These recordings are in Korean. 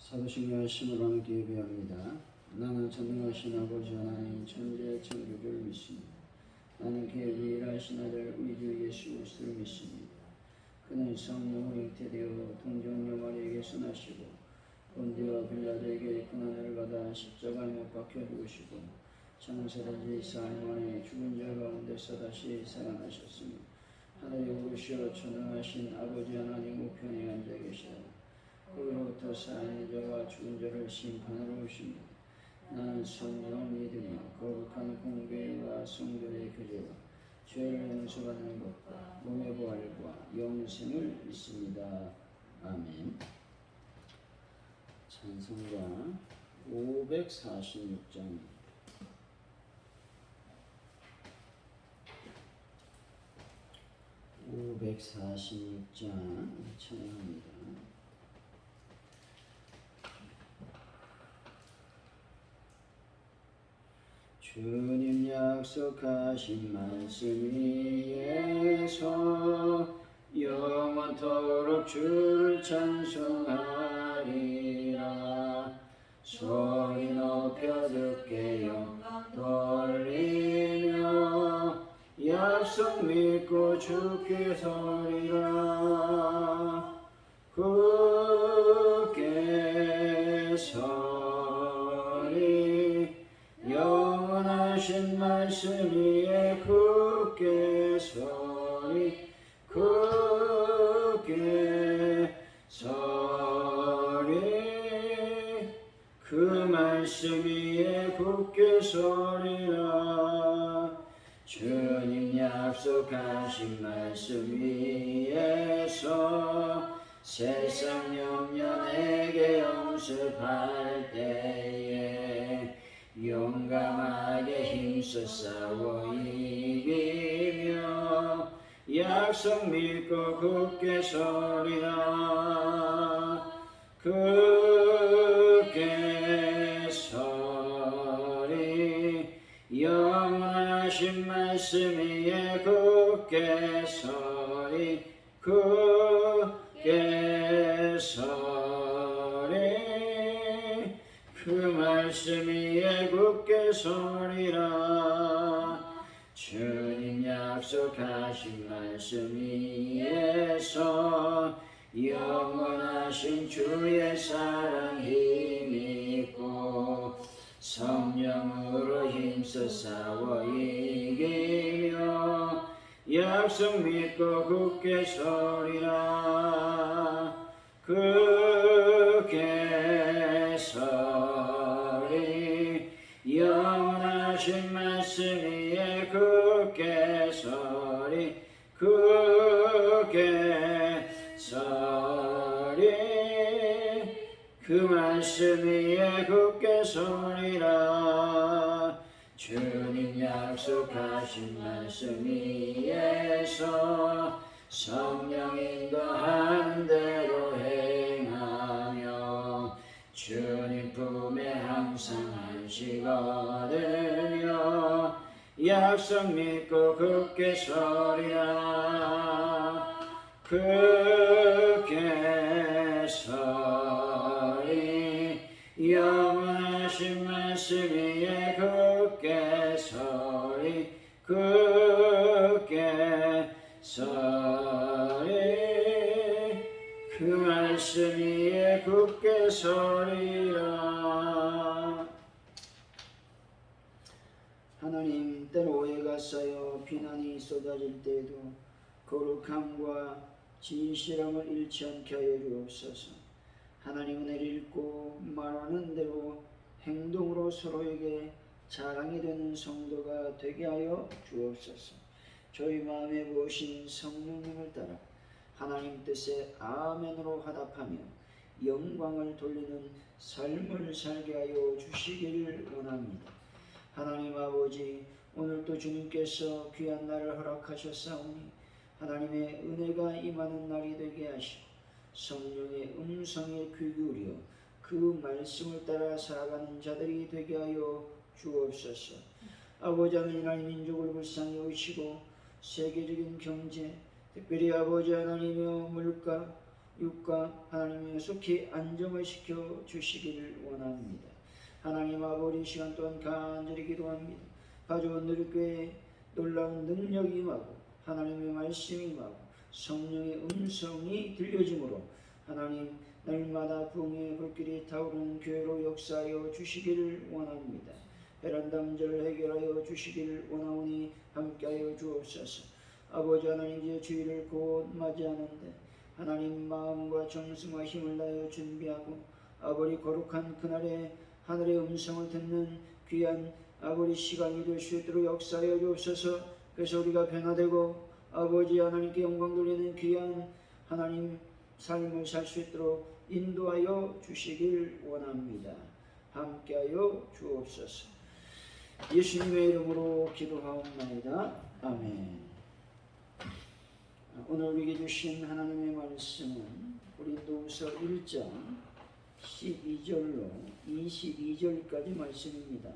사도신경 15로 예배합니다. 나는 전능하신 아버지 하나님 천지의 창조주를 믿습니다. 나는 그의 유일하신 아들 우리 주 예수 그리스도를 믿습니다. 그는 성령으로 잉태되어 동정녀 마리에게서 나시고 본디와 빌라도에게 고난을 받아 십자가에 못 박혀 죽으시고 장사된 지 4일 만에 죽은 자 가운데서 다시 살아나셨으며 하늘에 오르시어 전능하신 아버지 하나님 우편에 앉아 계시다. 거기로부터 살아있는 자와 죽은 자를 심판하러 오십니다. 나는 성령을 믿으며 거룩한 공교회와 성도의 교제와 죄를 용서받는 것과 몸의 부활과 영생을 믿습니다. 아멘. 찬송가 546장 546장 찬양합니다. 주님 약속하신 말씀 위에서 영원토록 주를 찬송하리라. 소리 높여 주께 영광 돌리며 약속 믿고 주께 서리라. 굳게 서리 영원하신 말씀 위에 굳게 서리 굳게 서리 그 말씀 위에 굳게 서리라. 주님 약속하신 말씀 위에서 세상 염려 내게 영습할 때에 용감하게 힘써 싸워 이기며 약속 믿고 굳게 서리라. 굳게 서리 영원하신 말씀 위에 굳게 서리 굳게 서리 그 말씀 위에 굳게 서리라. 주님 약속하신 말씀 위에서 영원하신 주의 사랑 힘있고 성령으로 힘써 싸워 이기며 약속 믿고 굳게 서리라. 굳게 서리 영원하신 말씀 위에 굳게 서리 굳게 서리 그 말씀 위에 굳게 서리라. 주님 약속하신 말씀 위에서 성령 인도한 대로 행하며 주님 품에 항상 안식 얻으며 약속 믿고 굳게 서리라. 굳게 서리 영원하신 말씀 위에 굳게 서리 굳게 서리 그 말씀 위에 굳게 서리라. 하나님, 때로 오해가 쌓여 비난이 쏟아질 때에도 거룩함과 진실함을 잃지 않게 하여 주옵소서. 하나님 은혜를 읽고 말하는 대로 행동으로 서로에게 자랑이 되는 성도가 되게 하여 주옵소서. 저희 마음에 모신 성령님을 따라 하나님 뜻에 아멘으로 화답하며 영광을 돌리는 삶을 살게 하여 주시기를 원합니다. 하나님 아버지, 오늘도 주님께서 귀한 날을 허락하셨사오니 하나님의 은혜가 임하는 날이 되게 하시고 성령의 음성에 귀 기울여 그 말씀을 따라 살아가는 자들이 되게 하여 주옵소서. 아버지 하나님, 민족을 불쌍히 여기시고 세계적인 경제, 특별히 아버지 하나님의 물가, 육과 하나님의 속히 안정을 시켜 주시기를 원합니다. 하나님 아버지, 시간 동안 간절히 기도합니다. 가져온 누리교회에 놀라운 능력이 임하고 하나님의 말씀이 임하고 성령의 음성이 들려지므로 하나님 날마다 부흥의 불길이 타오르는 교회로 역사하여 주시기를 원합니다. 베란다 문제를 해결하여 주시기를 원하오니 함께하여 주옵소서. 아버지 하나님, 이제 주일을 곧 맞이하는데 하나님 마음과 정성과 힘을 다하여 준비하고 아버지 거룩한 그날에 하늘의 음성을 듣는 귀한 아버지 시간이 될 수 있도록 역사하여 주옵소서. 그래서 우리가 변화되고 아버지 하나님께 영광 돌리는 귀한 하나님 삶을 살 수 있도록 인도하여 주시길 원합니다. 함께하여 주옵소서. 예수님의 이름으로 기도하옵나이다. 아멘. 오늘 우리에게 주신 하나님의 말씀은 고린도후서 1장 12절로 22절까지 말씀입니다.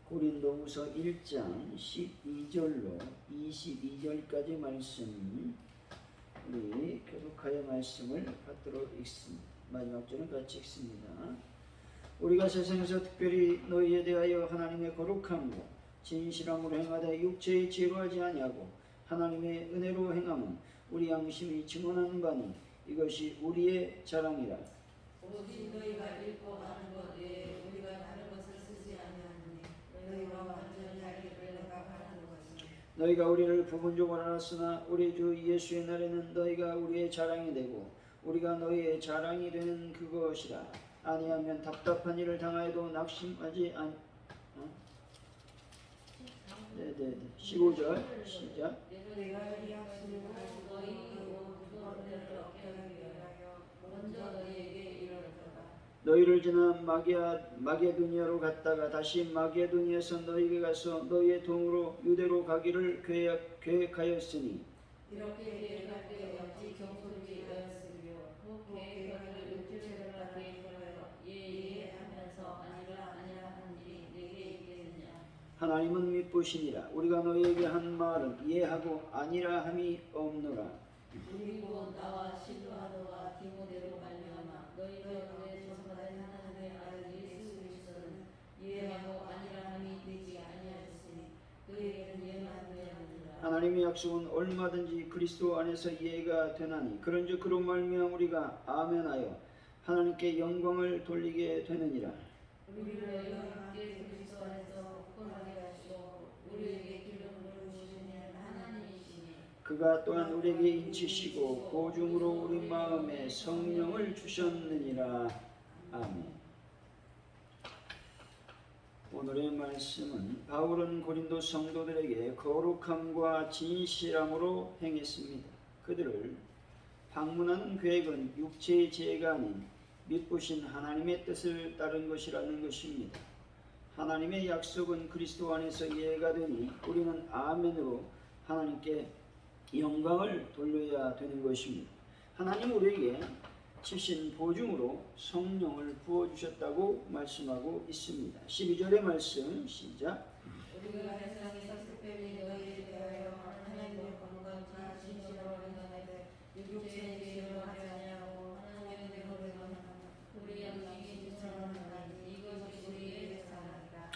고린도후서 1장 12절로 22절까지 말씀, 우리 교독하여 말씀을 받도록 읽습니다. 마지막 절은 같이 읽습니다. 우리가 세상에서 특별히 너희에 대하여 하나님의 거룩함과 진실함으로 행하되 육체의 지혜로 하지 아니하고 하나님의 은혜로 행함은 우리 양심이 증언하는 바니 이것이 우리의 자랑이라. 오직 너희가 읽고 아는 것 외에 우리가 다른 것을 쓰지 아니하느니 너희가 완전히 알기를 내가 바라는 것은 너희가 우리를 부분적으로 알았으나 우리 주 예수의 날에는 너희가 우리의 자랑이 되고 우리가 너희의 자랑이 되는 그것이라. 아니하면 답답한 일을 당하여도 낙심하지 않. 네네네. 15절 시작. 내가 이 약속을 너희 구원을 얻게 하기 위하여 먼저 너희에게 이르렀다. 너희를 지나 마게도니아로 갔다가 다시 마게도니아에서 너희에게 가서 너희의 도움으로 유대로 가기를 계획하였으니 이렇게 계획할 때 어찌 경솔되었으며 그 계획을 육체를 하게 하여 예하면서 아니라 하는 일이 내게 있겠느냐. 하나님은 미쁘시니라. 우리가 너희에게 한 말은 이해하고 아니라 함이 없노라. 그리고 나와 실로하노와 디모데로 말미암아 너희 가운데 전받은 하나님의 아들 예수 그리스도는 이해하고 아니라 함이 되지 아니하였으니 그에게는 이해만 되었느니라. 하나님의 약속은 얼마든지 그리스도 안에서 이해가 되나니 그런즉 그로 말미암아 우리가 아멘하여 하나님께 영광을 돌리게 되느니라. 우리를 함께 그리스도 안에서 굳건하게 하시고 우리에게 기름을 부으시는 하나님이시니 그가 또한 우리에게 인치시고 보증으로 우리 마음에 성령을 주셨느니라. 아멘. 오늘의 말씀은 바울은 고린도 성도들에게 거룩함과 진실함으로 행했습니다. 그들을 방문하는 계획은 육체의 지혜가 아닌 미쁘신 하나님의 뜻을 따른 것이라는 것입니다. 하나님의 약속은 그리스도 안에서 이해가 되니 우리는 아멘으로 하나님께 영광을 돌려야 되는 것입니다. 하나님 우리에게 주신 보증으로 성령을 부어주셨다고 말씀하고 있습니다. 12절의 말씀 시작. 우리가 세상에서 특별히 너희에 대하여 하나님의 건강과 진실로 행하되 육체의 지혜로 하지 아니하고 하나님의 은혜로 행하나 우리 양심이 지천하나니 이것이 우리의 자랑이라.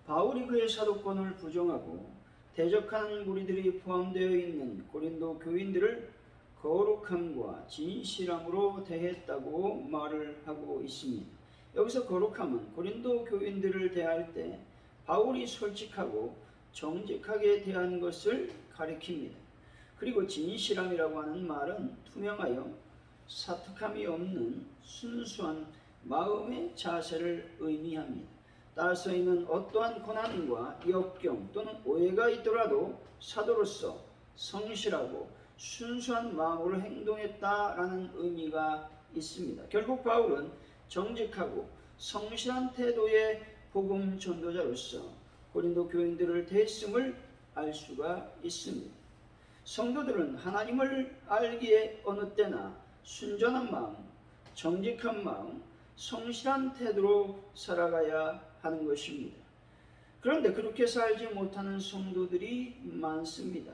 바울이 그의 사도권을 부정하고 대적하는 무리들이 포함되어 있는 고린도 교인들을 거룩함과 진실함으로 대했다고 말을 하고 있습니다. 여기서 거룩함은 고린도 교인들을 대할 때 바울이 솔직하고 정직하게 대한 것을 가리킵니다. 그리고 진실함이라고 하는 말은 투명하여 사특함이 없는 순수한 마음의 자세를 의미합니다. 따라서 이는 어떠한 고난과 역경 또는 오해가 있더라도 사도로서 성실하고 순수한 마음으로 행동했다라는 의미가 있습니다. 결국 바울은 정직하고 성실한 태도의 복음 전도자로서 고린도 교인들을 대했음을 알 수가 있습니다. 성도들은 하나님을 알기에 어느 때나 순전한 마음, 정직한 마음, 성실한 태도로 살아가야 하는 것입니다. 그런데 그렇게 살지 못하는 성도들이 많습니다.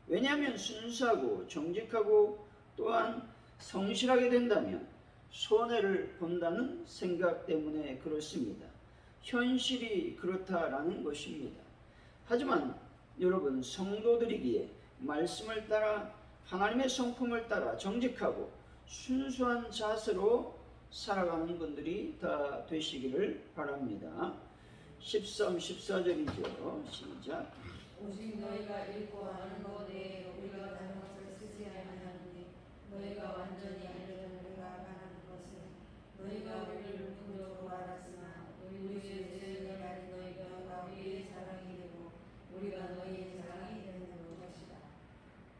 왜냐하면 순수하고 정직하고 또한 성실하게 된다면 손해를 본다는 생각 때문에 그렇습니다. 현실이 그렇다라는 것입니다. 하지만 여러분, 성도들이기에 말씀을 따라 하나님의 성품을 따라 정직하고 순수한 자세로 살아가는 분들이 다 되시기를 바랍니다. 13, 14절이죠. 시작. 오직 너희가 읽고 아는 것 외에 우리가 다른 것을 쓰지 아니하노니 너희가 완전히 알려는 우리가 바라는 것은 너희가 우리를 긍휼으로 알았으나 우리의 죄를 가진 너희가 우리의 사랑이 되고 우리가 너희의 사랑이 되는 것이다.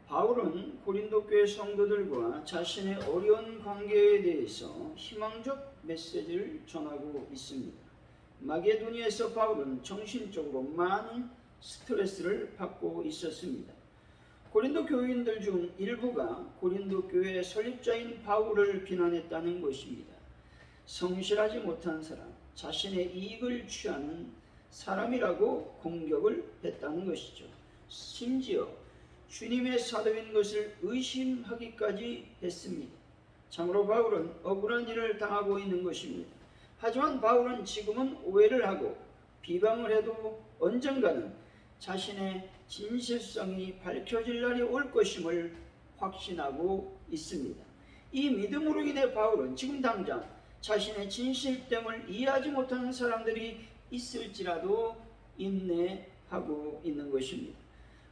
바울은 고린도 교회 성도들과 자신의 어려운 관계에 대해서 희망적 메시지를 전하고 있습니다. 마게도니아에서 바울은 정신적으로 많은 스트레스를 받고 있었습니다. 고린도 교인들 중 일부가 고린도 교회 설립자인 바울을 비난했다는 것입니다. 성실하지 못한 사람, 자신의 이익을 취하는 사람이라고 공격을 했다는 것이죠. 심지어 주님의 사도인 것을 의심하기까지 했습니다. 참으로 바울은 억울한 일을 당하고 있는 것입니다. 하지만 바울은 지금은 오해를 하고 비방을 해도 언젠가는 자신의 진실성이 밝혀질 날이 올 것임을 확신하고 있습니다. 이 믿음으로 인해 바울은 지금 당장 자신의 진실됨을 이해하지 못하는 사람들이 있을지라도 인내하고 있는 것입니다.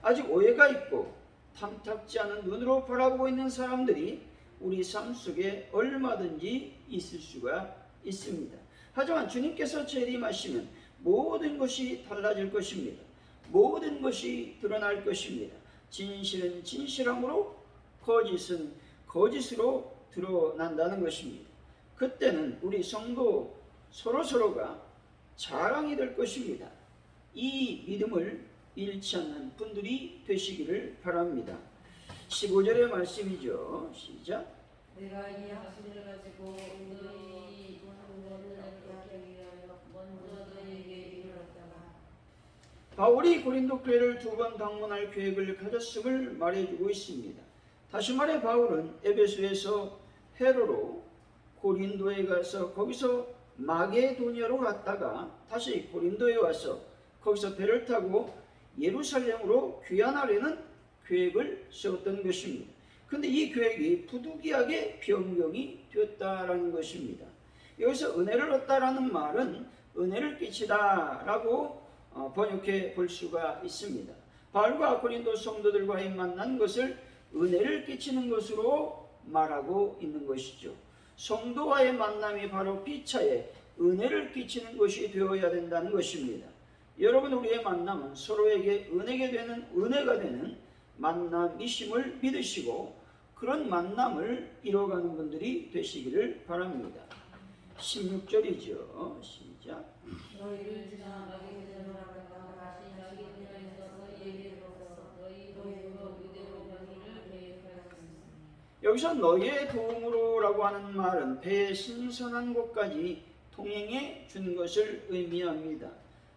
아직 오해가 있고 탐탁지 않은 눈으로 바라보고 있는 사람들이 우리 삶 속에 얼마든지 있을 수가 있습니다. 하지만 주님께서 재림하시면 모든 것이 달라질 것입니다. 모든 것이 드러날 것입니다. 진실은 진실함으로, 거짓은 거짓으로 드러난다는 것입니다. 그때는 우리 성도 서로서로가 자랑이 될 것입니다. 이 믿음을 잃지 않는 분들이 되시기를 바랍니다. 15절의 말씀이죠. 시작. 내가 이 확신을 가지고 너희 원하는 하기 위하여 먼저 너희에게 이르렀다가. 바울이 고린도 교회를 2번 방문할 계획을 가졌음을 말해주고 있습니다. 다시 말해 바울은 에베소에서 헤로로 고린도에 가서 거기서 마게도니아로 갔다가 다시 고린도에 와서 거기서 배를 타고 예루살렘으로 귀환하려는 계획을 세웠던 것입니다. 그런데 이 계획이 부득이하게 변경이 되었다라는 것입니다. 여기서 은혜를 얻다라는 말은 은혜를 끼치다라고 번역해 볼 수가 있습니다. 바울과 고린도 성도들과의 만난 것을 은혜를 끼치는 것으로 말하고 있는 것이죠. 성도와의 만남이 바로 피차에 은혜를 끼치는 것이 되어야 된다는 것입니다. 여러분, 우리의 만남은 서로에게 은혜가 되는 만남이심을 믿으시고 그런 만남을 이뤄가는 분들이 되시기를 바랍니다. 16절이죠. 시작. 너희를 지나가게 되노라가 다시 자기 분야에서 너희에게 들어서 너희 도움으로 이대로 병이를 계획하였습니다. 여기서 너희의 도움으로라고 하는 말은 배의 신선한 곳까지 동행해 준 것을 의미합니다.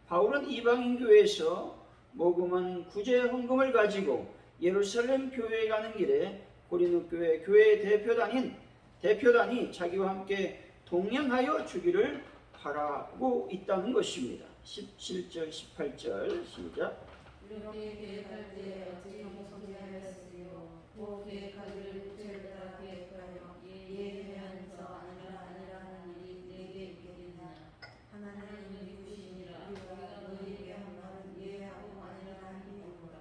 바울은 이방인 교회에서 모금한 구제 헌금을 가지고 예루살렘 교회에 가는 길에 고린도 교회 대표단이 자기와 함께 동행하여 주기를 바라고 있다는 것입니다. 17절 18절 시작. 이렇게 계획할 때 어찌 성공하였으며 그 계획하기를 구체를 따라 계획하여 이해하면서 아니라 하는 일이 내게 있겠느냐. 하나님은 이루시니라. 우리가 너희에게 한 말은 이해하고 아니라 하는 이유라.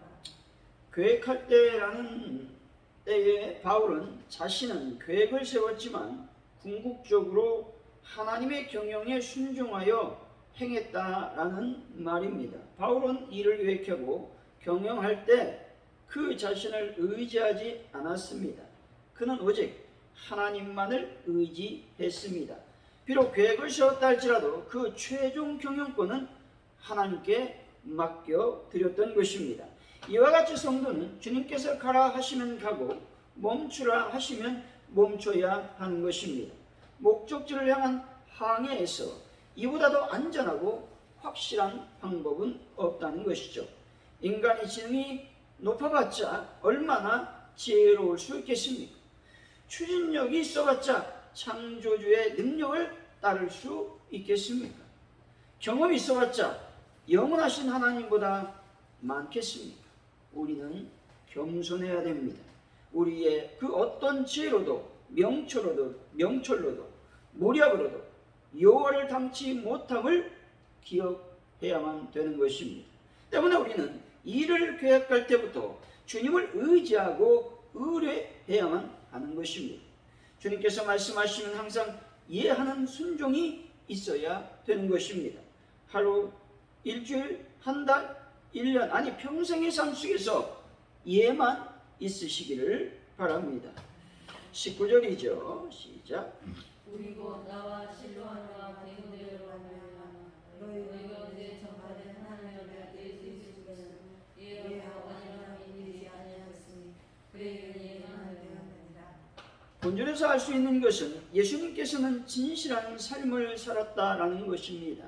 계획할 때라는 때에 바울은 자신은 계획을 세웠지만 궁극적으로 하나님의 경영에 순종하여 행했다라는 말입니다. 바울은 일을 계획하고 경영할 때 그 자신을 의지하지 않았습니다. 그는 오직 하나님만을 의지했습니다. 비록 계획을 세웠다 할지라도 그 최종 경영권은 하나님께 맡겨드렸던 것입니다. 이와 같이 성도는 주님께서 가라 하시면 가고 멈추라 하시면 멈춰야 하는 것입니다. 목적지를 향한 항해에서 이보다도 안전하고 확실한 방법은 없다는 것이죠. 인간의 지능이 높아봤자 얼마나 지혜로울 수 있겠습니까? 추진력이 있어봤자 창조주의 능력을 따를 수 있겠습니까? 경험이 있어봤자 영원하신 하나님보다 많겠습니까? 우리는 겸손해야 됩니다. 우리의 그 어떤 지혜로도 명철로도 모략으로도 여호와를 닮지 못함을 기억해야만 되는 것입니다. 때문에 우리는 일을 계획할 때부터 주님을 의지하고 의뢰해야만 하는 것입니다. 주님께서 말씀하시면 항상 예하는 순종이 있어야 되는 것입니다. 하루, 일주일, 한 달, 1년 아니 평생의 삶 속에서 예만 있으시기를 바랍니다. 19절이죠. 시작. 우리 곧 나와 실로하노와 대군대로 만나나 너희가 어제 전파된 하나님의 뜰 수 있을 것은 예하고 아니하는 일이 아니하였으니 그의 일은 예하느니라. 본절에서 알 수 있는 것은 예수님께서는 진실한 삶을 살았다라는 것입니다.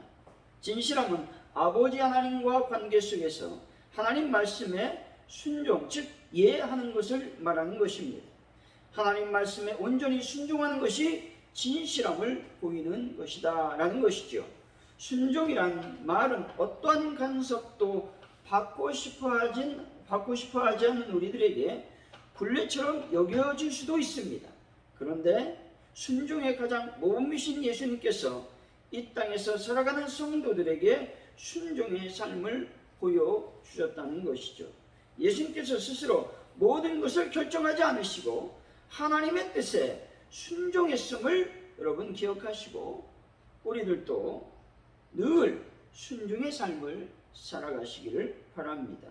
진실함은 아버지 하나님과 관계 속에서 하나님 말씀에 순종, 즉 예하는 것을 말하는 것입니다. 하나님 말씀에 온전히 순종하는 것이 진실함을 보이는 것이다 라는 것이죠. 순종이란 말은 어떠한 간섭도 받고 싶어 하지 않는 우리들에게 굴레처럼 여겨질 수도 있습니다. 그런데 순종의 가장 몸이신 예수님께서 이 땅에서 살아가는 성도들에게 순종의 삶을 보여주셨다는 것이죠. 예수님께서 스스로 모든 것을 결정하지 않으시고 하나님의 뜻에 순종했음을 여러분 기억하시고 우리들도 늘 순종의 삶을 살아가시기를 바랍니다.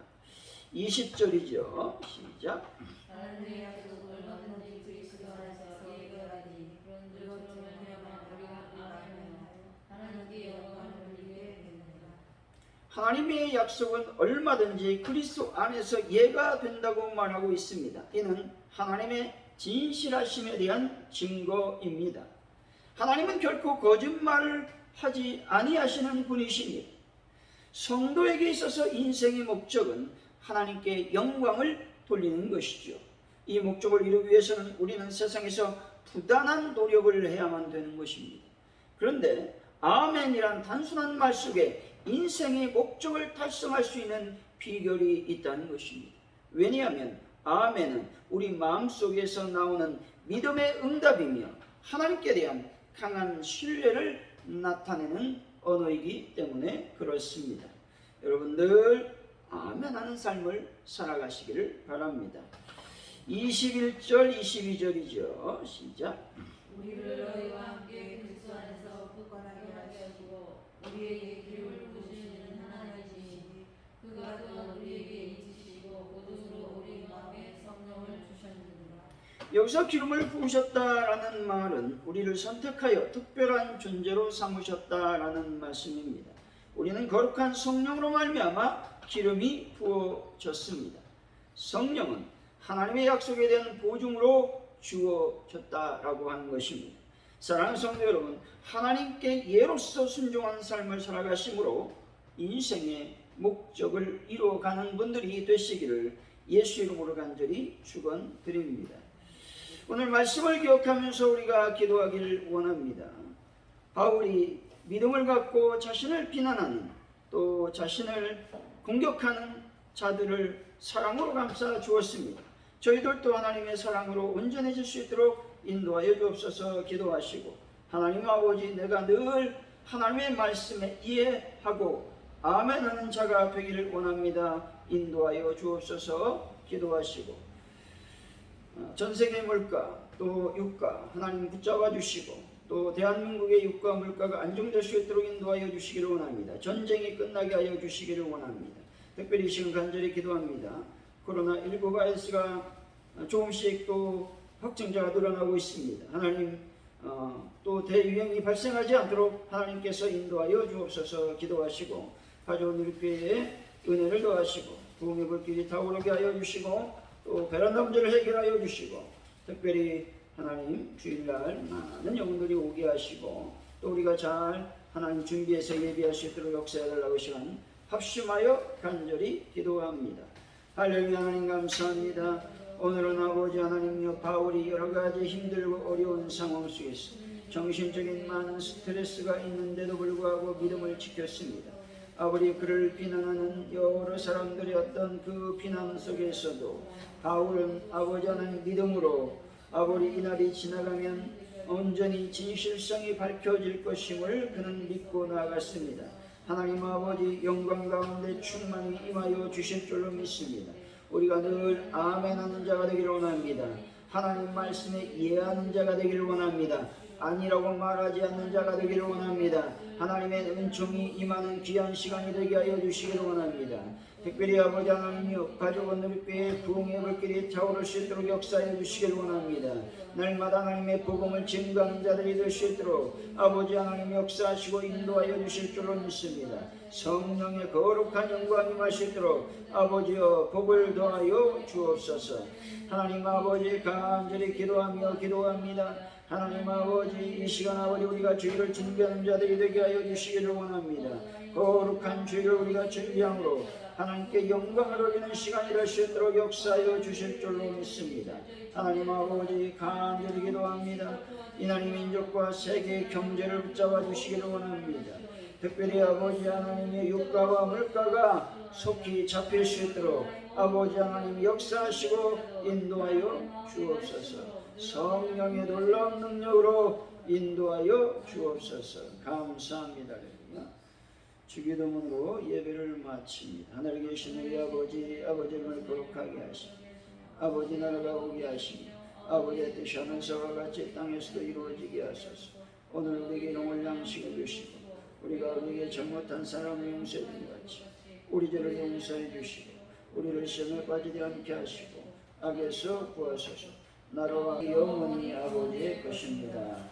20절이죠. 시작. 하나님의 약속을 얼마든지 그리스도 안에서 예결하니 그런즉 그러면 우리가 아멘 하나님께 영광을 돌리게 되느니라. 하나님의 약속은 얼마든지 그리스도 안에서 예가 된다고 말하고 있습니다. 이는 하나님의 진실하심에 대한 증거입니다. 하나님은 결코 거짓말을 하지 아니하시는 분이십니다. 성도에게 있어서 인생의 목적은 하나님께 영광을 돌리는 것이죠. 이 목적을 이루기 위해서는 우리는 세상에서 부단한 노력을 해야만 되는 것입니다. 그런데 아멘이란 단순한 말 속에 인생의 목적을 달성할 수 있는 비결이 있다는 것입니다. 왜냐하면 아멘은 우리 마음속에서 나오는 믿음의 응답이며 하나님께 대한 강한 신뢰를 나타내는 언어이기 때문에 그렇습니다. 여러분들 아멘하는 삶을 살아가시기를 바랍니다. 21절 22절이죠. 시작. 우리를 너희와 함께 그리스도 안에서 굳건하게 하시고 우리에게 기름을 부으시는 하나님이시니 그가 또한 우리에게 잊으시고 곧으로 우리 마음에 성령을 주셨느니라. 여기서 기름을 부으셨다라는 말은 우리를 선택하여 특별한 존재로 삼으셨다라는 말씀입니다. 우리는 거룩한 성령으로 말미암아 기름이 부어졌습니다. 성령은 하나님의 약속에 대한 보증으로 주어졌다라고 하는 것입니다. 사랑하는 성도 여러분, 하나님께 예로서 순종한 삶을 살아가심으로 인생의 목적을 이루어가는 분들이 되시기를 예수 이름으로 간절히 축원드립니다. 오늘 말씀을 기억하면서 우리가 기도하기를 원합니다. 바울이 믿음을 갖고 자신을 비난하는 또 자신을 공격하는 자들을 사랑으로 감싸 주었습니다. 저희들도 하나님의 사랑으로 온전해질 수 있도록 인도하여 주옵소서. 기도하시고 하나님 아버지, 내가 늘 하나님의 말씀에 이해하고 아멘하는 자가 되기를 원합니다. 인도하여 주옵소서. 기도하시고 전 세계 물가 또 유가 하나님 붙잡아 주시고 또 대한민국의 유가 물가가 안정될 수 있도록 인도하여 주시기를 원합니다. 전쟁이 끝나게 하여 주시기를 원합니다. 특별히 지금 간절히 기도합니다. 코로나19 바이러스가 조금씩 또 확진자가 늘어나고 있습니다. 하나님 또 대유행이 발생하지 않도록 하나님께서 인도하여 주옵소서. 기도하시고 가져온 일교회에 은혜를 더하시고 부흥의 불길이 타오르게 하여 주시고 또 베란다 문제를 해결하여 주시고 특별히 하나님 주일날 많은 영혼들이 오게 하시고 또 우리가 잘 하나님 준비해서 예비할 수 있도록 역사해달라고 시간 합심하여 간절히 기도합니다. 할렐루야. 하나님 감사합니다. 오늘은 아버지 하나님여 바울이 여러 가지 힘들고 어려운 상황 속에서 정신적인 많은 스트레스가 있는데도 불구하고 믿음을 지켰습니다. 아버지 그를 비난하는 여러 사람들의 어떤 그 비난 속에서도 바울은 아버지 하나님 믿음으로 아버지 이날이 지나가면 온전히 진실성이 밝혀질 것임을 그는 믿고 나아갔습니다. 하나님 아버지 영광 가운데 충만히 임하여 주실 줄로 믿습니다. 우리가 늘 아멘하는 자가 되기를 원합니다. 하나님 말씀에 이해하는 자가 되기를 원합니다. 아니라고 말하지 않는 자가 되기를 원합니다. 하나님의 은총이 임하는 귀한 시간이 되게 하여 주시기를 원합니다. 특별히 아버지 하나님이여 가족 온누리교회 부흥의 불길이 타오를 수 있도록 역사해 주시기를 원합니다. 날마다 하나님의 복음을 증거하는 자들이 될 수 있도록 아버지 하나님 역사하시고 인도하여 주실 줄로 믿습니다. 성령의 거룩한 영광이 임하시도록 아버지여 복을 더하여 주옵소서. 하나님 아버지 간절히 기도합니다. 하나님 아버지 이 시간 아버지 우리가 주의를 준비하는 자들이 되게 하여 주시기를 원합니다. 거룩한 주의를 우리가 준비함으로 하나님께 영광을 올리는 시간이 될 수 있도록 역사하여 주실 줄로 믿습니다. 하나님 아버지 간절히 기도합니다. 이날의 민족과 세계의 경제를 붙잡아 주시기를 원합니다. 특별히 아버지 하나님의 유가와 물가가 속히 잡힐 수 있도록 아버지 하나님 역사하시고 인도하여 주옵소서. 성령의 놀라운 능력으로 인도하여 주옵소서. 감사합니다. 주기도문으로 예배를 마칩니다. 하늘에 계신 우리 아버지, 아버지를 거룩하게 하시고 아버지 나라가 오게 하시고 아버지의 뜻이 하늘과 같이 땅에서도 이루어지게 하소서. 오늘 우리에게 영원한 양식을 주시고 우리가 우리에게 잘못한 사람을 용서해 준 같이 우리 죄를 용서해 주시고 우리를 시험에 빠지지 않게 하시고 악에서 구하소서. 나라와 영원히 아버지의 것입니다.